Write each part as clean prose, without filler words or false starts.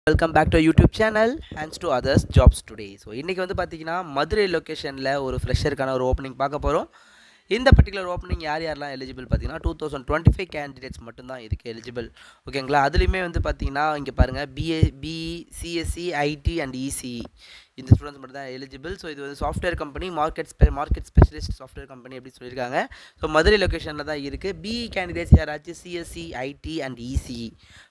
Welcome back to YouTube channel hands to others jobs today. So இன்றைக்கி வந்து பார்த்திங்கன்னா மதுரை லொக்கேஷனில் ஒரு ஃப்ரெஷருக்கான ஒரு ஓப்பனிங் பார்க்க போகிறோம். இந்த பர்டிகுலர் ஓப்பனிங் யாரெல்லாம் எலிஜிபிள் பார்த்தீங்கன்னா 2025 கேண்டிடேட்ஸ் மட்டும்தான் இதுக்கு எலிஜிபிள். ஓகேங்களா? அதுலேயுமே வந்து பார்த்தீங்கன்னா இங்கே பாருங்கள், BE, CSC, IT and ECE இந்த ஸ்டூடெண்ட்ஸ் மட்டும் தான் எலிஜிபிள். ஸோ இது வந்து software company, market specialist software company அப்படி சொல்லியிருக்காங்க. ஸோ மதுரை லொக்கேஷனில் தான் இருக்குது. பிஇ கேண்டிடேட்ஸ் யாராச்சும் சிஎஸ்சி, ஐடி அண்ட் இசிஇ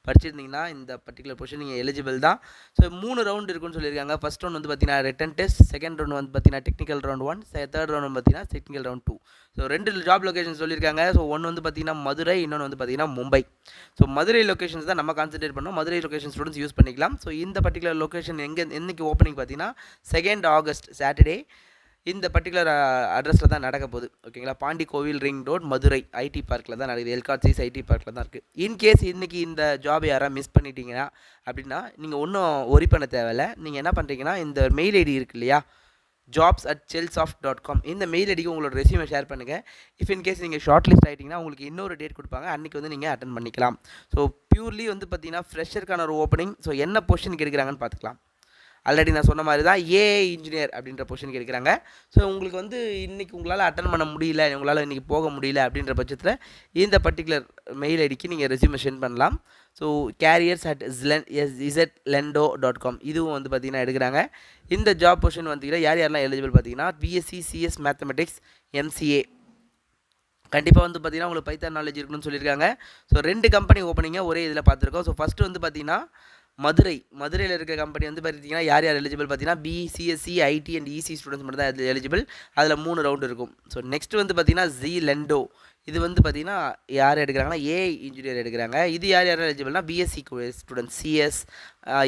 படிச்சிருந்தீங்கன்னா இந்த பர்டிகுலர் பொசிஷன் நீங்கள் எலிஜிபிள் தான். ஸோ 3 ரவுண்ட் இருக்குன்னு சொல்லியிருக்காங்க. ஃபஸ்ட் ரவுண்ட் வந்து பார்த்தீங்கன்னா ரிட்டன் டெஸ்ட், செகண்ட் ரவுண்ட் வந்து பார்த்தீங்கன்னா டெக்னிக்கல் ரவுண்ட் 1, தேர்ட் ரவுண்ட் வந்து பார்த்தீங்கன்னா technical round 2. So 2 job location சொல்லியிருக்காங்க. ஸோ ஒன்று வந்து பார்த்தீங்கன்னா மதுரை, இன்னொன்று வந்து பார்த்தீங்கன்னா மும்பை. ஸோ மதுரை லொக்கேஷன்ஸ் தான் நம்ம கான்சன்ட்ரேட் பண்ணோம். மதுரை லொக்கேஷன் ஸ்டூடெண்ட்ஸ் யூஸ் பண்ணிக்கலாம். ஸோ இந்த பர்டிகுலர் லொக்கேஷன் என்னைக்கு ஓப்பனிங் பார்த்தீங்கன்னா 2 ஆகஸ்ட் சாட்டர்டே இந்த பர்டிகுலர் அட்ரஸில் தான் நடக்க போகுது. ஓகேங்களா? பாண்டி கோவில் ரிங் ரோட் மதுரை ஐடி பார்க்கில் தான் நடக்குது. எல்காட்சிஸ் ஐடி பார்க்கில் தான் இருக்குது. இன்கேஸ் இன்றைக்கி இந்த ஜாப் யாராவது மிஸ் பண்ணிட்டீங்கன்னா அப்படின்னா நீங்கள் ஒன்றும் ஒரி பண்ண தேவையில்லை. நீங்கள் என்ன பண்ணுறீங்கன்னா இந்த மெயில் ஐடி இருக்கு இல்லையா, jobs@chelsoft.com இந்த மெயில் ஐடிக்கு உங்களோட ரெஸ்யூமை ஷேர் பண்ணுங்கள். இஃப் இன்கேஸ் நீங்கள் ஷார்ட் லிஸ்ட் ஆகிட்டிங்கன்னா உங்களுக்கு இன்னொரு டேட் கொடுப்பாங்க, அன்றைக்கி வந்து நீங்கள் அட்டன் பண்ணிக்கலாம். ஸோ பியூர்லி வந்து பார்த்தீங்கன்னா ஃப்ரெஷருக்கான ஒரு ஓப்பனிங். ஸோ என்ன பொசிஷனுக்கு எடுக்கிறாங்கன்னு பார்த்துக்கலாம். ஆல்ரெடி நான் சொன்ன மாதிரி தான் ஏஐ இன்ஜினியர் அப்படின்ற பொசிஷனுக்கு எடுக்கிறாங்க. ஸோ உங்களுக்கு வந்து இன்றைக்கி உங்களால் அட்டன் பண்ண முடியல, உங்களால் இன்றைக்கி போக முடியல அப்படின்ற பட்சத்தில் இந்த பர்டிகுலர் மெயில் ஐடிக்கு நீங்கள் ரெஸ்யூமை சென்ட் பண்ணலாம். ஸோ careers@izetlendo.com இதுவும் வந்து பார்த்திங்கன்னா எடுக்கிறாங்க. இந்த ஜாப் பொசிஷன் வந்தீங்கன்னா யாரெல்லாம் எலிஜிபிள் பார்த்தீங்கன்னா பிஎஸ்சி, சிஎஸ், மேத்தமெட்டிக்ஸ், எம்சிஏ கண்டிப்பாக வந்து பார்த்திங்கன்னா உங்களுக்கு பைத்தான் நாலேஜ் இருக்கணும்னு சொல்லியிருக்காங்க. ஸோ 2 கம்பெனி ஓப்பனிங்காக ஒரே இதில் பார்த்துருக்கோம். ஸோ ஃபஸ்ட்டு வந்து பார்த்திங்கன்னா மதுரையில் இருக்கிற கம்பெனி வந்து பார்த்தீங்கன்னா யார் எலிஜிபிள் பார்த்தீங்கன்னா BE, CSC, IT and EC students மட்டும் தான் எலிஜிபிள். அதில் 3 ரவுண்டு இருக்கும். ஸோ நெக்ஸ்ட் வந்து பார்த்தீங்கன்னா லெண்டோ இது வந்து பார்த்தீங்கன்னா யார் எடுக்கிறாங்கன்னா ஏஐ இன்ஜினியர் எடுக்கிறாங்க. இது யார் எலிஜிபிள்னா BSc students, CS,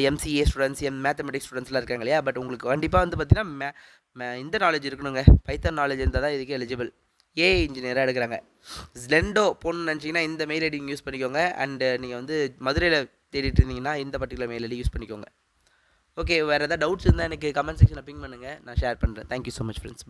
MCA students, mathematics ஸ்டூடெண்ட்ஸ்லாம் இருக்காங்க இல்லையா. பட் உங்களுக்கு கண்டிப்பாக வந்து பார்த்தீங்கன்னா இந்த நாலேஜ் இருக்கணுங்க, பைத்தான் நாலேஜ் இருந்தால் தான் இதுக்கு எலிஜிபிள். ஏஐ இன்ஜினியராக எடுக்கிறாங்க. லெண்டோ போகணுன்னு நினச்சிங்கன்னா இந்த மெயில் ஐடி யூஸ் பண்ணிக்கோங்க. அண்டு நீங்கள் வந்து மதுரையில் தேடிட்டு இருந்தீங்கன்னா இந்த பர்டிகுலர் மெயில் ஐடி யூஸ் பண்ணிக்கோங்க. ஓகே, வேறு ஏதாவது டவுட்ஸ் இருந்தால் எனக்கு கமெண்ட் செக்ஷனில் பிங் பண்ணுங்கள், நான் ஷேர் பண்ணுறேன். Thank you so much friends. By.